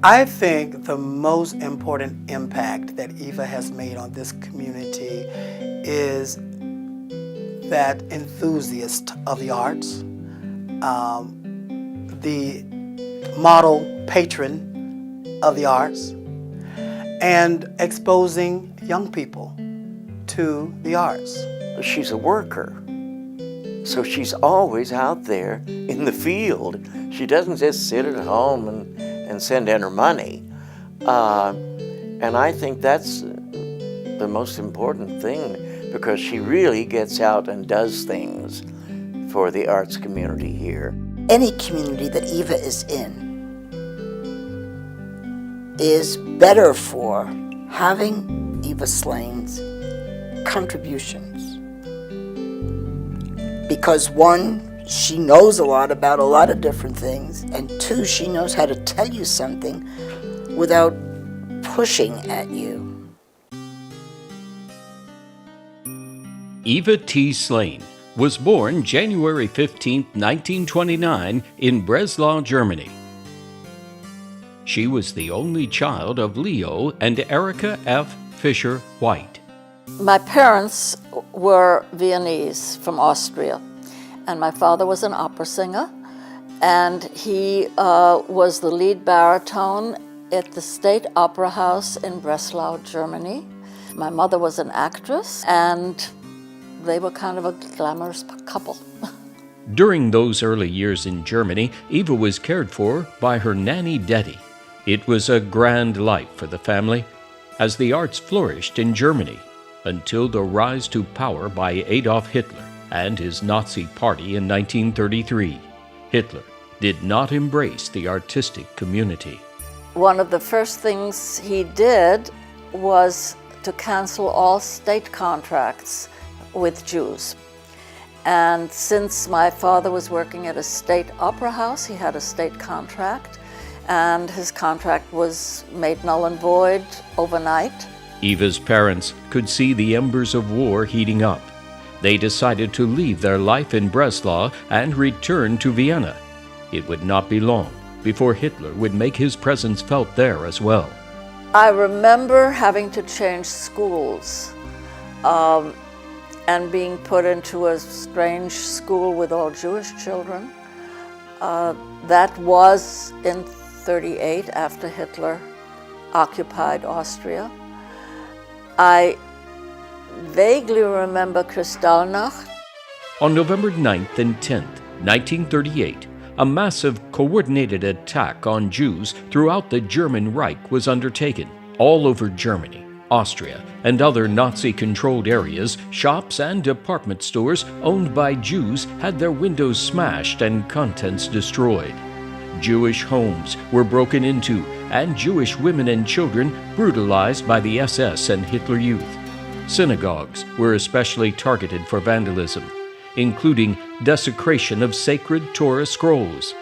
I think the most important impact that Eva has made on this community is that enthusiast of the arts, the model patron of the arts, and exposing young people to the arts. She's a worker, so she's always out there in the field. She doesn't just sit at home and send in her money. And I think that's the most important thing, because she really gets out and does things for the arts community here. Any community that Eva is in is better for having EvaSlane's contributions. Because one, she knows a lot about a lot of different things, and two, she knows how to tell you something without pushing at you. Eva T. Slane was born January 15, 1929 in Breslau, Germany. She was the only child of Leo and Erika F. Fisher White. My parents were Viennese from Austria, and my father was an opera singer, and he was the lead baritone at the State Opera House in Breslau, Germany. My mother was an actress, and they were kind of a glamorous couple. During those early years in Germany, Eva was cared for by her nanny Detty. It was a grand life for the family as the arts flourished in Germany until the rise to power by Adolf Hitler and his Nazi Party in 1933. Hitler did not embrace the artistic community. One of the first things he did was to cancel all state contracts with Jews. And since my father was working at a state opera house, he had a state contract, and his contract was made null and void overnight. Eva's parents could see the embers of war heating up. They decided to leave their life in Breslau and return to Vienna. It would not be long before Hitler would make his presence felt there as well. I remember having to change schools and being put into a strange school with all Jewish children. That was in '38, after Hitler occupied Austria. I vaguely remember Kristallnacht. On November 9th and 10th, 1938, a massive coordinated attack on Jews throughout the German Reich was undertaken. All over Germany, Austria, and other Nazi-controlled areas, shops and department stores owned by Jews had their windows smashed and contents destroyed. Jewish homes were broken into, and Jewish women and children brutalized by the SS and Hitler Youth. Synagogues were especially targeted for vandalism, including desecration of sacred Torah scrolls.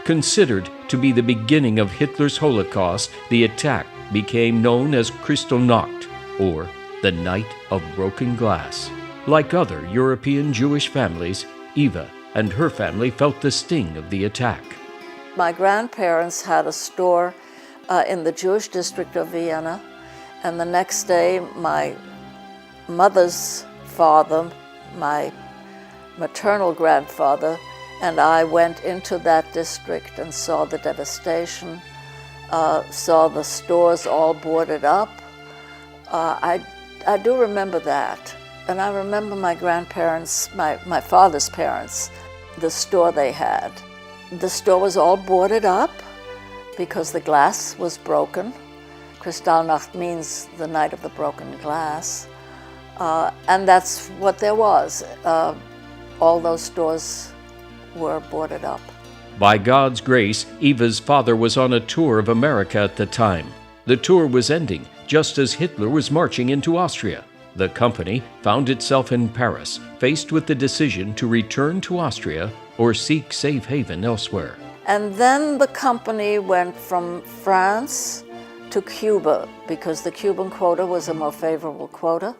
Considered to be the beginning of Hitler's Holocaust, the attack became known as Kristallnacht, or the Night of Broken Glass. Like other European Jewish families, Eva and her family felt the sting of the attack. My grandparents had a store in the Jewish district of Vienna, and the next day my mother's father, my maternal grandfather, and I went into that district and saw the devastation, saw the stores all boarded up. I do remember that. And I remember my grandparents, my father's parents, the store they had. The store was all boarded up because the glass was broken. Kristallnacht means the night of the broken glass. And that's what there was. All those stores were boarded up. By God's grace, Eva's father was on a tour of America at the time. The tour was ending just as Hitler was marching into Austria. The company found itself in Paris, faced with the decision to return to Austria or seek safe haven elsewhere. And then the company went from France to Cuba because the Cuban quota was a more favorable quota.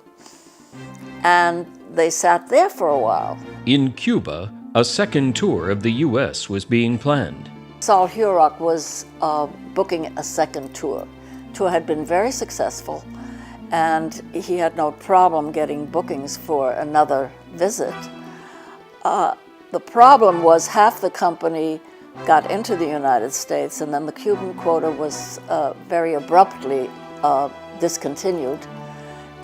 And they sat there for a while. In Cuba, a second tour of the U.S. was being planned. Saul Hurok was booking a second tour. Tour had been very successful, and he had no problem getting bookings for another visit. The problem was half the company got into the United States, and then the Cuban quota was very abruptly discontinued,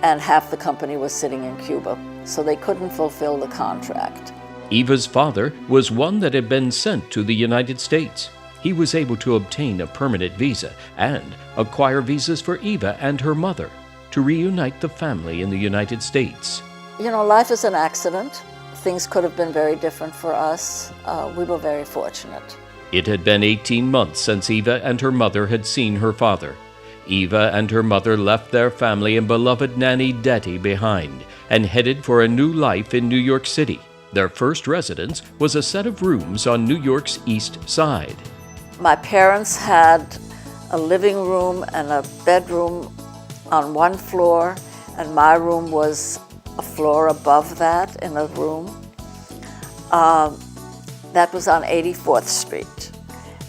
and half the company was sitting in Cuba, so they couldn't fulfill the contract. Eva's father was one that had been sent to the United States. He was able to obtain a permanent visa and acquire visas for Eva and her mother to reunite the family in the United States. You know, life is an accident. Things could have been very different for us. We were very fortunate. It had been 18 months since Eva and her mother had seen her father. Eva and her mother left their family and beloved nanny Dettie behind and headed for a new life in New York City. Their first residence was a set of rooms on New York's East Side. My parents had a living room and a bedroom on one floor, and my room was a floor above that in a room. That was on 84th Street.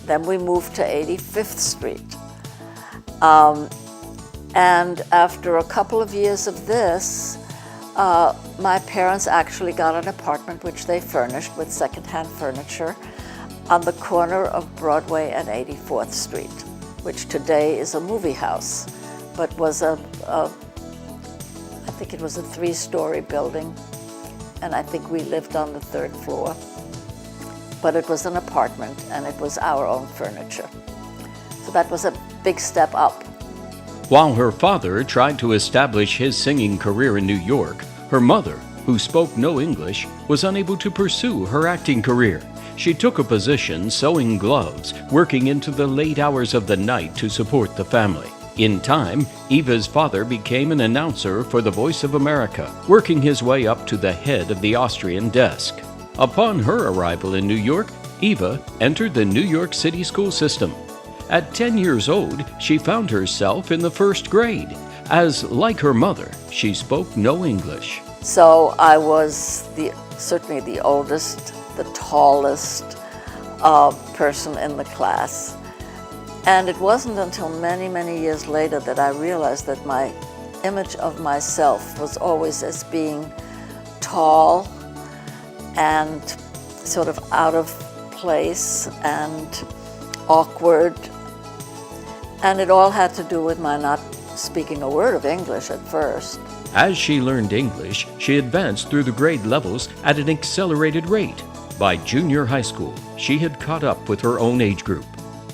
Then we moved to 85th Street. And after a couple of years of this, my parents actually got an apartment which they furnished with secondhand furniture on the corner of Broadway and 84th Street, which today is a movie house, but was I think it was a 3-story building, and I think we lived on the 3rd floor. But it was an apartment, and it was our own furniture. So that was a big step up. While her father tried to establish his singing career in New York, her mother, who spoke no English, was unable to pursue her acting career. She took a position sewing gloves, working into the late hours of the night to support the family. In time, Eva's father became an announcer for the Voice of America, working his way up to the head of the Austrian desk. Upon her arrival in New York, Eva entered the New York City school system. At 10 years old, she found herself in the 1st grade, as, like her mother, she spoke no English. So I was certainly the oldest, the tallest person in the class. And it wasn't until many, many years later that I realized that my image of myself was always as being tall and sort of out of place and awkward. And it all had to do with my not speaking a word of English at first. As she learned English, she advanced through the grade levels at an accelerated rate. By junior high school, she had caught up with her own age group.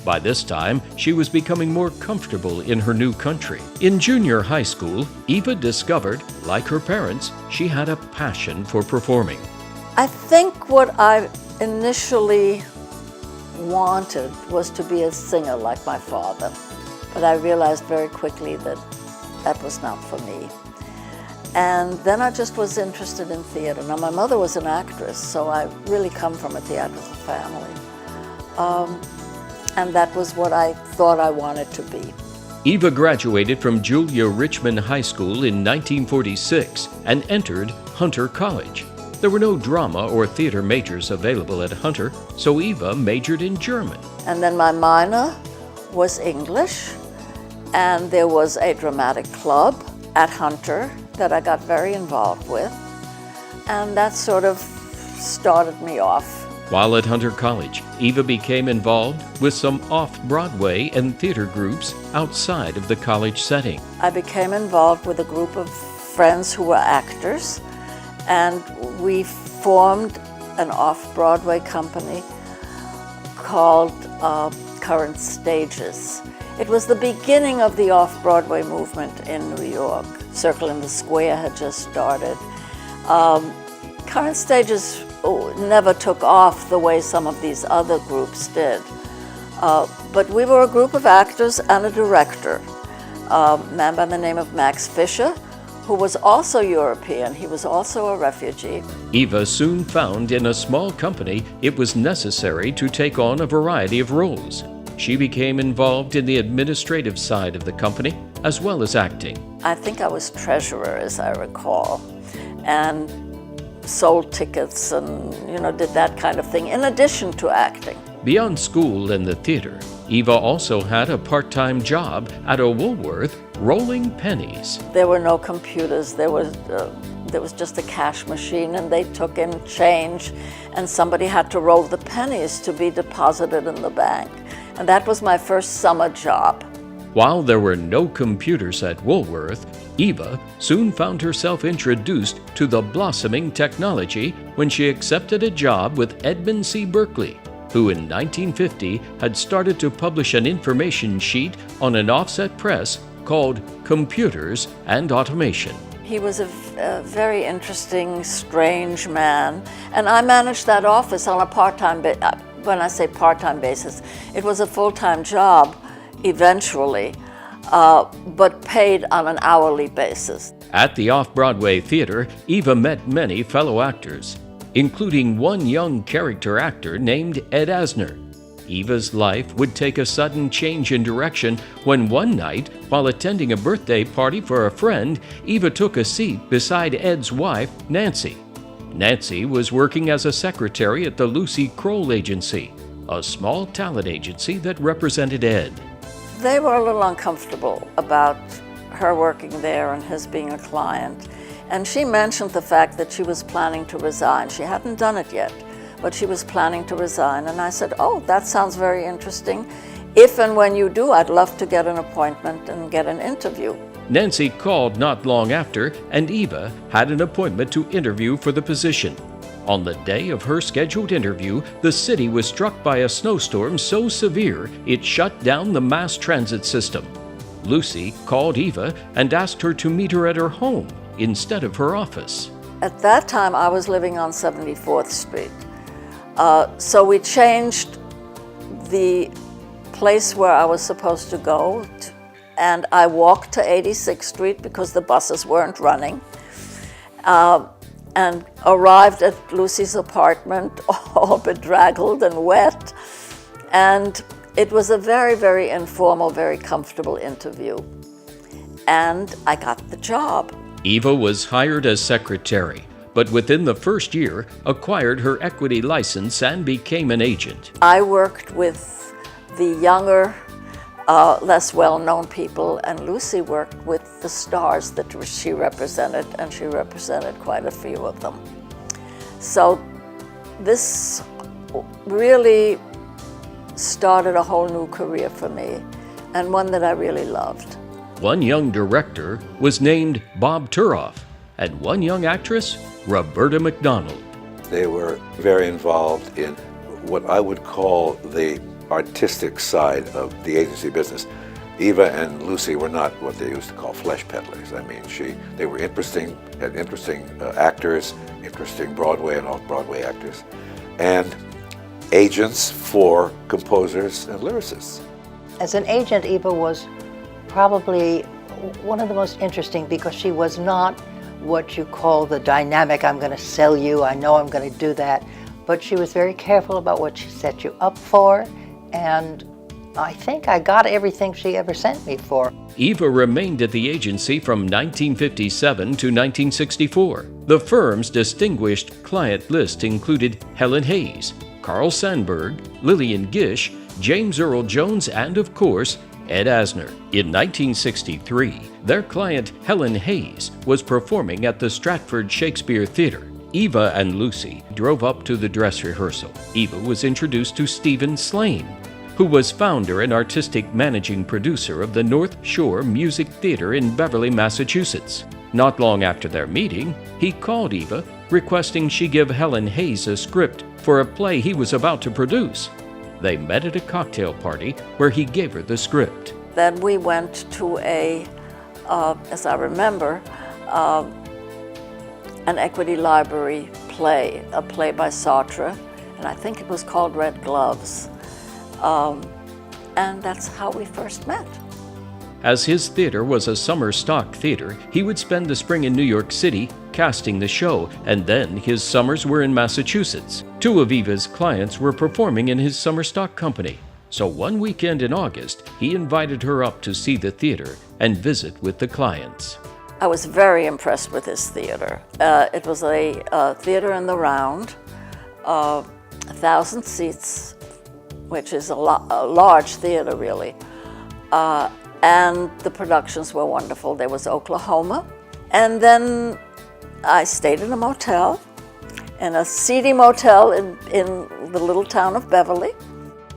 By this time, she was becoming more comfortable in her new country. In junior high school, Eva discovered, like her parents, she had a passion for performing. I think what I initially wanted was to be a singer like my father, but I realized very quickly that that was not for me. And then I just was interested in theater. Now, my mother was an actress, so I really come from a theatrical family. And that was what I thought I wanted to be. Eva graduated from Julia Richmond High School in 1946 and entered Hunter College. There were no drama or theater majors available at Hunter, so Eva majored in German. And then my minor was English, and there was a dramatic club at Hunter that I got very involved with, and that sort of started me off. While at Hunter College, Eva became involved with some off-Broadway and theater groups outside of the college setting. I became involved with a group of friends who were actors, and we formed an off-Broadway company called Current Stages. It was the beginning of the off-Broadway movement in New York. Circle in the Square had just started. Current Stages never took off the way some of these other groups did. But we were a group of actors and a director, a man by the name of Max Fisher, who was also European. He was also a refugee. Eva soon found in a small company it was necessary to take on a variety of roles. She became involved in the administrative side of the company, as well as acting. I think I was treasurer, as I recall. And sold tickets and, did that kind of thing in addition to acting. Beyond school and the theater, Eva also had a part-time job at a Woolworth rolling pennies. There were no computers. There was just a cash machine, and they took in change, and somebody had to roll the pennies to be deposited in the bank. And that was my first summer job. While there were no computers at Woolworth, Eva soon found herself introduced to the blossoming technology when she accepted a job with Edmund C. Berkeley, who in 1950 had started to publish an information sheet on an offset press called Computers and Automation. He was a very interesting, strange man, and I managed that office on a part-time when I say part-time basis, it was a full-time job eventually, but paid on an hourly basis. At the Off-Broadway Theater, Eva met many fellow actors, including one young character actor named Ed Asner. Eva's life would take a sudden change in direction when one night, while attending a birthday party for a friend, Eva took a seat beside Ed's wife, Nancy. Nancy was working as a secretary at the Lucy Kroll Agency, a small talent agency that represented Ed. They were a little uncomfortable about her working there and his being a client. And she mentioned the fact that she was planning to resign. She hadn't done it yet, but she was planning to resign. And I said, oh, that sounds very interesting. If and when you do, I'd love to get an appointment and get an interview. Nancy called not long after, and Eva had an appointment to interview for the position. On the day of her scheduled interview, the city was struck by a snowstorm so severe it shut down the mass transit system. Lucy called Eva and asked her to meet her at her home instead of her office. At that time, I was living on 74th Street. So we changed the place where I was supposed to go, and I walked to 86th Street because the buses weren't running, and arrived at Lucy's apartment all bedraggled and wet. And it was a very, very informal, very comfortable interview. And I got the job. Eva was hired as secretary, but within the first year acquired her equity license and became an agent. I worked with the younger, less well-known people, and Lucy worked with the stars that she represented, and she represented quite a few of them. So this really started a whole new career for me, and one that I really loved. One young director was named Bob Turoff, and one young actress, Roberta McDonald. They were very involved in what I would call the artistic side of the agency business. Eva and Lucy were not what they used to call flesh peddlers. I mean, they were interesting actors, interesting Broadway and off-Broadway actors, and agents for composers and lyricists. As an agent, Eva was probably one of the most interesting because she was not what you call the dynamic, I'm going to sell you, I know I'm going to do that, but she was very careful about what she set you up for, and I think I got everything she ever sent me for. Eva remained at the agency from 1957 to 1964. The firm's distinguished client list included Helen Hayes, Carl Sandburg, Lillian Gish, James Earl Jones, and of course, Ed Asner. In 1963, their client Helen Hayes was performing at the Stratford Shakespeare Theater. Eva and Lucy drove up to the dress rehearsal. Eva was introduced to Stephen Slane, who was founder and artistic managing producer of the North Shore Music Theater in Beverly, Massachusetts. Not long after their meeting, he called Eva, requesting she give Helen Hayes a script for a play he was about to produce. They met at a cocktail party where he gave her the script. Then we went to as I remember, an Equity Library play, a play by Sartre, and I think it was called Red Gloves. And that's how we first met. As his theater was a summer stock theater, he would spend the spring in New York City casting the show, and then his summers were in Massachusetts. Two of Eva's clients were performing in his summer stock company. So one weekend in August, he invited her up to see the theater and visit with the clients. I was very impressed with his theater. It was a theater in the round, 1,000 seats, which is a large theater really. And the productions were wonderful. There was Oklahoma. And then I stayed in a motel, in a seedy motel in the little town of Beverly.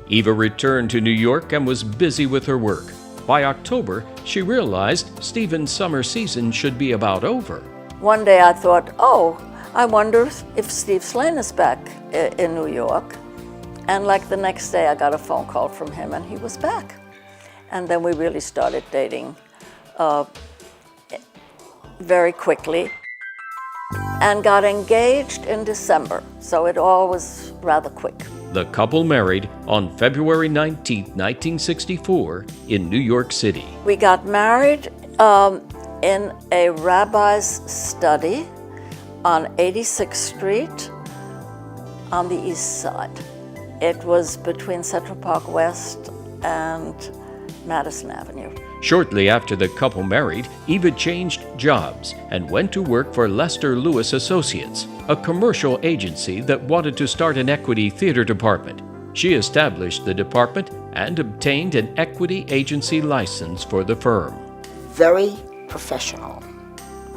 Eva returned to New York and was busy with her work. By October, she realized Stephen's summer season should be about over. One day I thought, oh, I wonder if Steve Slane is back in New York. And like the next day I got a phone call from him and he was back. And then we really started dating very quickly and got engaged in December. So it all was rather quick. The couple married on February 19, 1964, in New York City. We got married in a rabbi's study on 86th Street on the east side. It was between Central Park West and Madison Avenue. Shortly after the couple married, Eva changed jobs and went to work for Lester Lewis Associates, a commercial agency that wanted to start an equity theater department. She established the department and obtained an equity agency license for the firm. Very professional.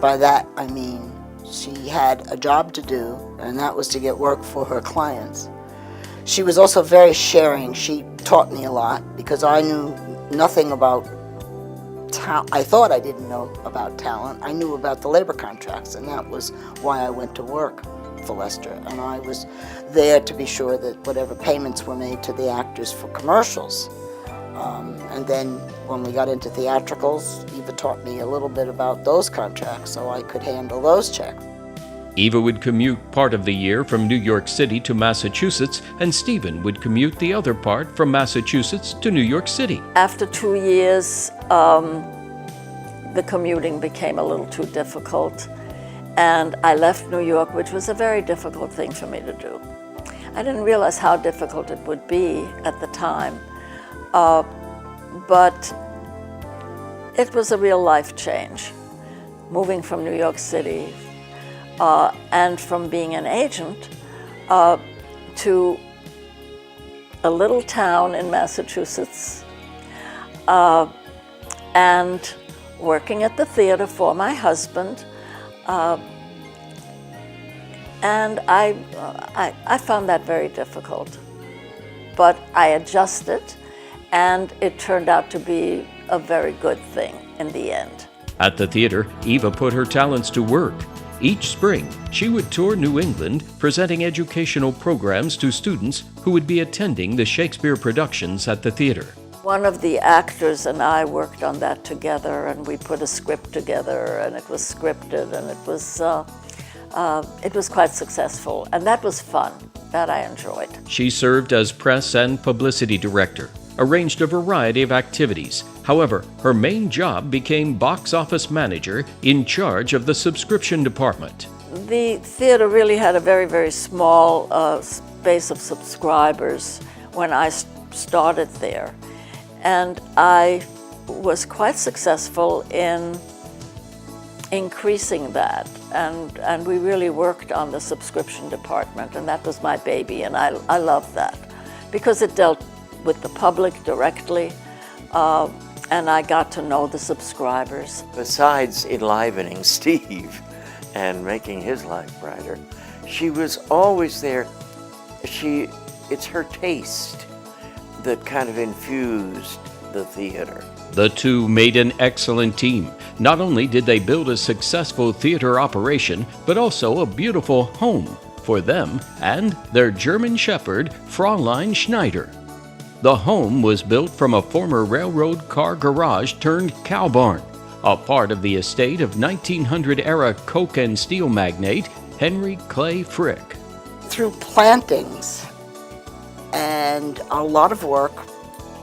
By that, I mean she had a job to do, and that was to get work for her clients. She was also very sharing. She taught me a lot because I knew nothing about talent. I thought I didn't know about talent. I knew about the labor contracts, and that was why I went to work for Lester. And I was there to be sure that whatever payments were made to the actors for commercials. And then when we got into theatricals, Eva taught me a little bit about those contracts so I could handle those checks. Eva would commute part of the year from New York City to Massachusetts, and Stephen would commute the other part from Massachusetts to New York City. After 2 years, the commuting became a little too difficult, and I left New York, which was a very difficult thing for me to do. I didn't realize how difficult it would be at the time, but it was a real life change, moving from New York City and from being an agent to a little town in Massachusetts and working at the theater for my husband. And I found that very difficult. But I adjusted, and it turned out to be a very good thing in the end. At the theater, Eva put her talents to work. Each spring, she would tour New England, presenting educational programs to students who would be attending the Shakespeare productions at the theater. One of the actors and I worked on that together, and we put a script together, and it was scripted, and it was quite successful, and that was fun. That I enjoyed. She served as press and publicity director, arranged a variety of activities. However, her main job became box office manager in charge of the subscription department. The theater really had a very, very small base of subscribers when I started there. And I was quite successful in increasing that. And we really worked on the subscription department, and that was my baby, and I loved that because it dealt with the public directly, and I got to know the subscribers. Besides enlivening Steve and making his life brighter, she was always there. It's her taste that kind of infused the theater. The two made an excellent team. Not only did they build a successful theater operation, but also a beautiful home for them and their German Shepherd, Fräulein Schneider. The home was built from a former railroad car garage turned cow barn, a part of the estate of 1900-era coke and steel magnate Henry Clay Frick. Through plantings and a lot of work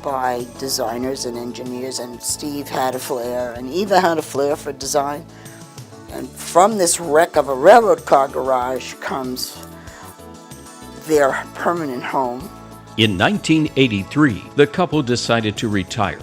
by designers and engineers, and Steve had a flair, and Eva had a flair for design. And from this wreck of a railroad car garage comes their permanent home. In 1983, the couple decided to retire.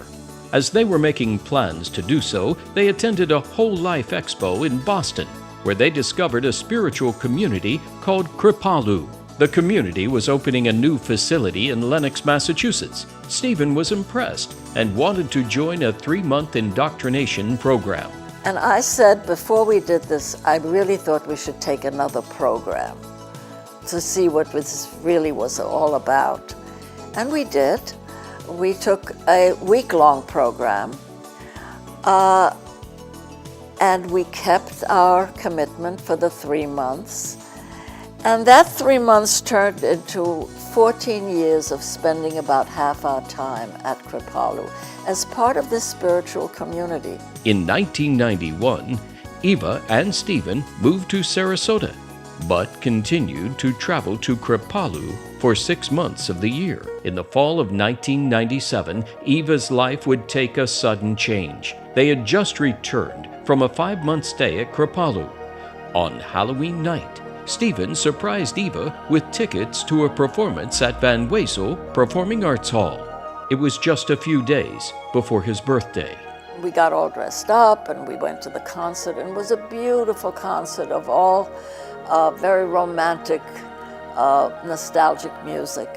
As they were making plans to do so, they attended a Whole Life Expo in Boston, where they discovered a spiritual community called Kripalu. The community was opening a new facility in Lenox, Massachusetts. Stephen was impressed and wanted to join a 3-month indoctrination program. And I said, before we did this, I really thought we should take another program to see what this really was all about. And we did. We took a week-long program, and we kept our commitment for the 3 months. And that 3 months turned into 14 years of spending about half our time at Kripalu as part of this spiritual community. In 1991, Eva and Stephen moved to Sarasota, but continued to travel to Kripalu for 6 months of the year. In the fall of 1997, Eva's life would take a sudden change. They had just returned from a 5-month stay at Kripalu. On Halloween night, Stephen surprised Eva with tickets to a performance at Van Wezel Performing Arts Hall. It was just a few days before his birthday. We got all dressed up and we went to the concert, and it was a beautiful concert of all very romantic, nostalgic music.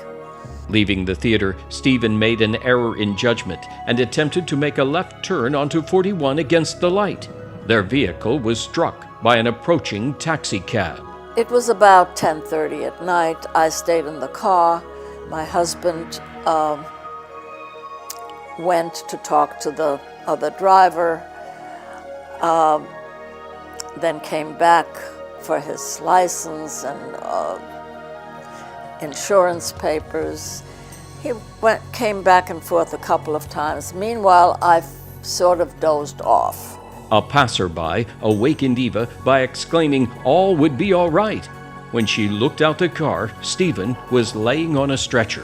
Leaving the theater, Stephen made an error in judgment and attempted to make a left turn onto 41 against the light. Their vehicle was struck by an approaching taxi cab. It was about 10:30 at night. I stayed in the car. My husband went to talk to the other driver, then came back for his license and insurance papers. He came back and forth a couple of times. Meanwhile, I sort of dozed off. A passerby awakened Eva by exclaiming all would be all right. When she looked out the car, Stephen was laying on a stretcher.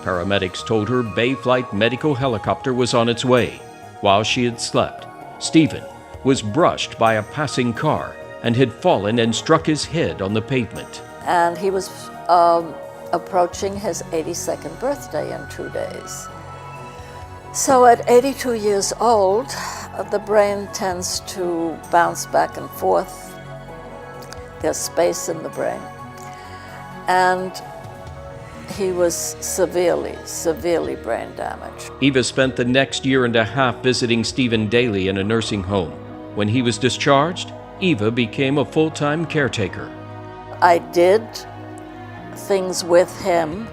Paramedics told her Bay Flight medical helicopter was on its way. While she had slept, Stephen was brushed by a passing car and had fallen and struck his head on the pavement. And he was approaching his 82nd birthday in 2 days. So at 82 years old, the brain tends to bounce back and forth. There's space in the brain. And he was severely brain damaged. Eva spent the next year and a half visiting Stephen daily in a nursing home. When he was discharged, Eva became a full-time caretaker. I did things with him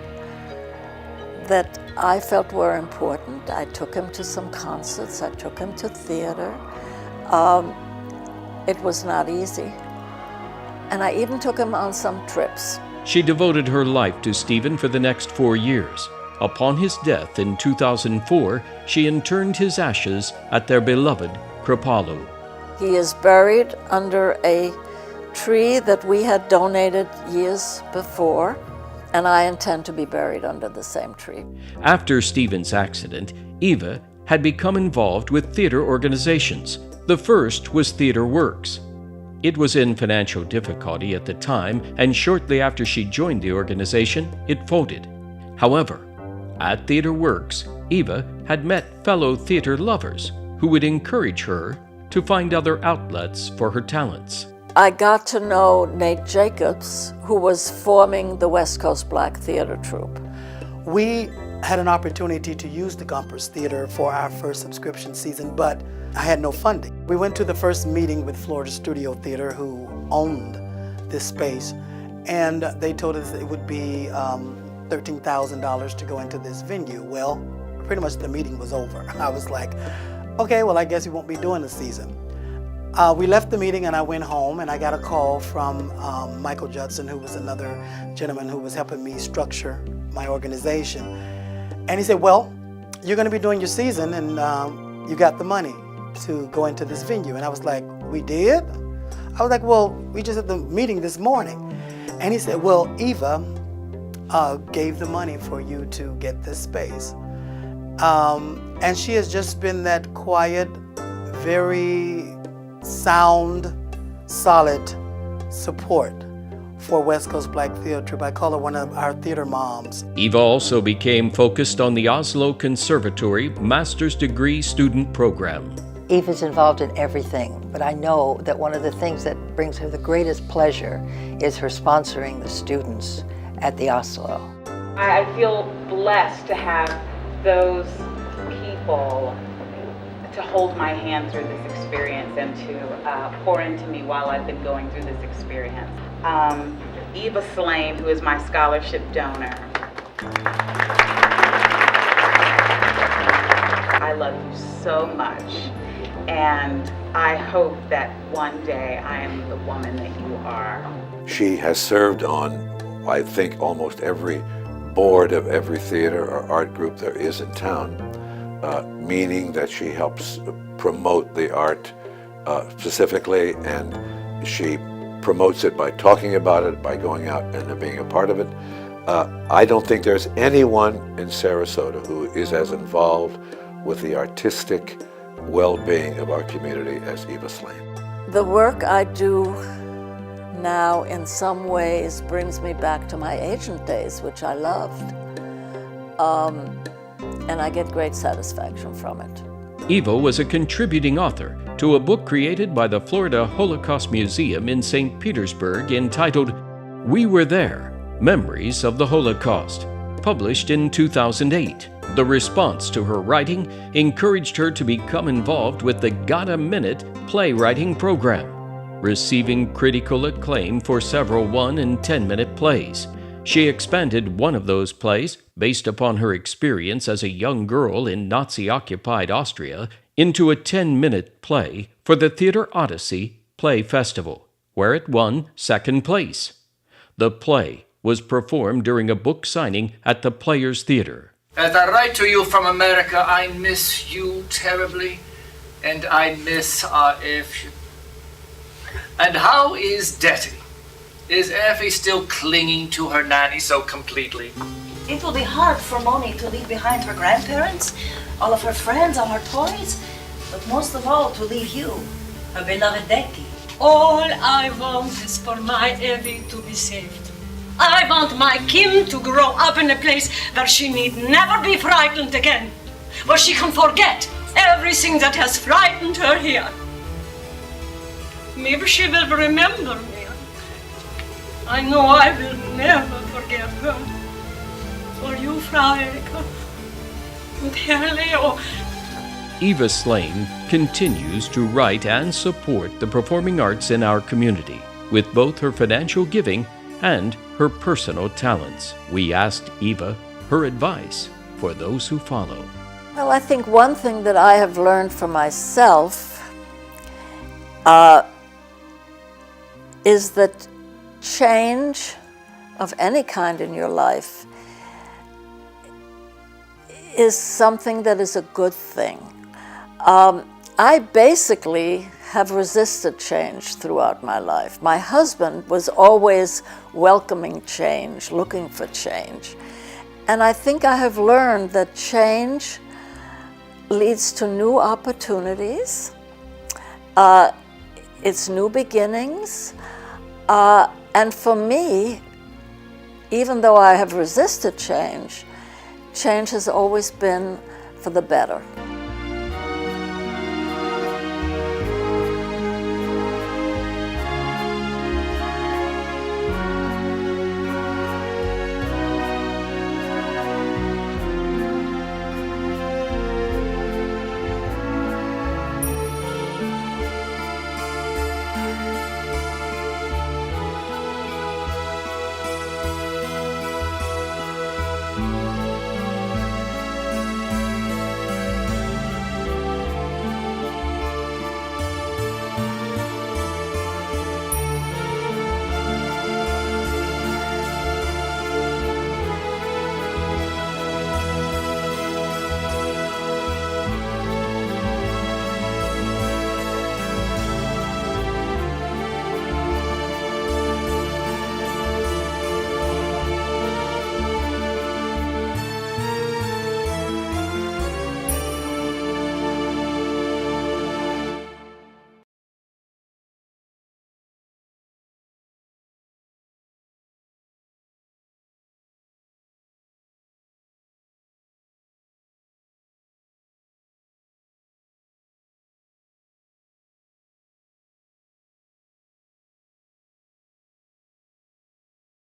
that I felt were important. I took him to some concerts, I took him to theater. It was not easy. And I even took him on some trips. She devoted her life to Stephen for the next 4 years. Upon his death in 2004, she interned his ashes at their beloved Kripalu. He is buried under a tree that we had donated years before, and I intend to be buried under the same tree. After Stephen's accident, Eva had become involved with theater organizations. The first was Theater Works. It was in financial difficulty at the time, and shortly after she joined the organization, it folded. However, at Theater Works, Eva had met fellow theater lovers who would encourage her to find other outlets for her talents. I got to know Nate Jacobs, who was forming the West Coast Black Theater Troupe. We had an opportunity to use the Gompers Theater for our first subscription season, but I had no funding. We went to the first meeting with Florida Studio Theater, who owned this space, and they told us it would be $13,000 to go into this venue. Well, pretty much the meeting was over. I was like, okay, well, I guess we won't be doing the season. We left the meeting and I went home, and I got a call from Michael Judson, who was another gentleman who was helping me structure my organization. And he said, well, you're gonna be doing your season, and you got the money to go into this venue. And I was like, we did? I was like, well, we just had the meeting this morning. And he said, well, Eva gave the money for you to get this space. And she has just been that quiet, very sound, solid support for West Coast Black Theatre. I call her one of our theater moms. Eva also became focused on the Oslo Conservatory Master's Degree Student Program. Eva's involved in everything, but I know that one of the things that brings her the greatest pleasure is her sponsoring the students at the Oslo. I feel blessed to have those people to hold my hand through this experience and to pour into me while I've been going through this experience. EvaSlane, who is my scholarship donor. I love you so much, and I hope that one day I am the woman that you are. She has served on, I think, almost every board of every theater or art group there is in town, meaning that she helps promote the art specifically, and she promotes it by talking about it, by going out and being a part of it. I don't think there's anyone in Sarasota who is as involved with the artistic well-being of our community as EvaSlane. The work I do now in some ways brings me back to my agent days, which I loved. And I get great satisfaction from it. Eva was a contributing author to a book created by the Florida Holocaust Museum in St. Petersburg entitled We Were There, Memories of the Holocaust, published in 2008. The response to her writing encouraged her to become involved with the Got a Minute playwriting program, receiving critical acclaim for several 1- and 10-minute plays. She expanded one of those plays, based upon her experience as a young girl in Nazi-occupied Austria, into a 10-minute play for the Theater Odyssey Play Festival, where it won second place. The play was performed during a book signing at the Players Theater. As I write to you from America, I miss you terribly, and I miss our Effie. And how is Detty? Is Effie still clinging to her nanny so completely? It will be hard for Moni to leave behind her grandparents, all of her friends, all her toys, but most of all to leave you, her beloved Betty. All I want is for my Evie to be saved. I want my Kim to grow up in a place where she need never be frightened again, where she can forget everything that has frightened her here. Maybe she will remember me. I know I will never forget her. For you, Frau Erika, and Herr Leo. EvaSlane continues to write and support the performing arts in our community with both her financial giving and her personal talents. We asked Eva her advice for those who follow. Well, I think one thing that I have learned for myself is that change of any kind in your life is something that is a good thing. I basically have resisted change throughout my life. My husband was always welcoming change, looking for change. And I think I have learned that change leads to new opportunities. It's new beginnings. And for me, even though I have resisted change, change has always been for the better.